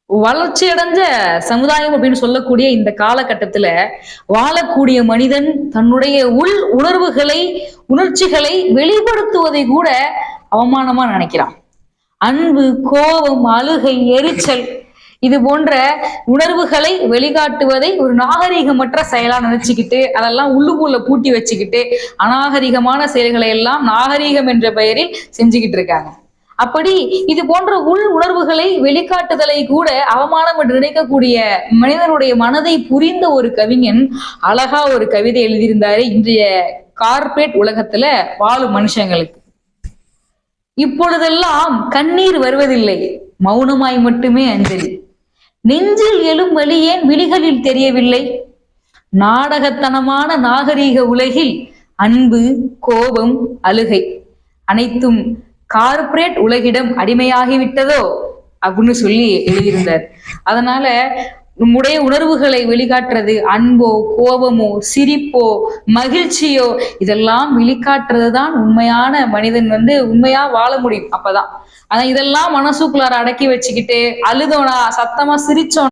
வளர்ச்சி அடைஞ்ச சமுதாயம் அப்படின்னு சொல்லக்கூடிய இந்த காலகட்டத்துல வாழக்கூடிய மனிதன் தன்னுடைய உள் உணர்வுகளை, உணர்ச்சிகளை வெளிப்படுத்துவதை கூட அவமானமா நினைக்கிறான். அன்பு, கோபம், அழுகை, எரிச்சல் இது போன்ற உணர்வுகளை வெளிக்காட்டுவதை ஒரு நாகரீகமற்ற செயலா நினைச்சுக்கிட்டு அதெல்லாம் உள்ளுக்குள்ள பூட்டி வச்சுக்கிட்டு அநாகரிகமான செயல்களை எல்லாம் நாகரீகம் என்ற பெயரில் செஞ்சுக்கிட்டு இருக்காங்க. அப்படி இது போன்ற உள் உணர்வுகளை வெளிக்காட்டுதலை கூட அவமானம் என்று நினைக்கக்கூடிய மனிதனுடைய மனதை புரிந்த ஒரு கவிஞன் அழகா ஒரு கவிதை எழுதியிருந்தாரு இன்றைய கார்ப்பரேட் உலகத்துல வாழும் மனுஷங்களுக்கு. இப்பொழுதெல்லாம் கண்ணீர் வருவதில்லை, மௌனமாய் மட்டுமே அஞ்சலி. நெஞ்சில் எழும் வலி ஏன் விழிகளில் தெரியவில்லை? நாடகத்தனமான நாகரீக உலகில் அன்பு, கோபம், அழுகை அனைத்தும் கார்ப்பரேட் உலகிடம் அடிமையாகிவிட்டதோ அப்படின்னு சொல்லி எழுதியிருந்தார். அதனால நம்முடைய உணர்வுகளை வெளிக்காட்டுறது, அன்போ, கோபமோ, சிரிப்போ, மகிழ்ச்சியோ இதெல்லாம் வெளிக்காட்டுறதுதான் உண்மையான மனிதன் உண்மையா வாழ முடியும். அப்பதான் ஆனா இதெல்லாம் மனசுக்குள்ளார அடக்கி வச்சுக்கிட்டு அழுதோனா, சத்தமா சிரிச்சோம்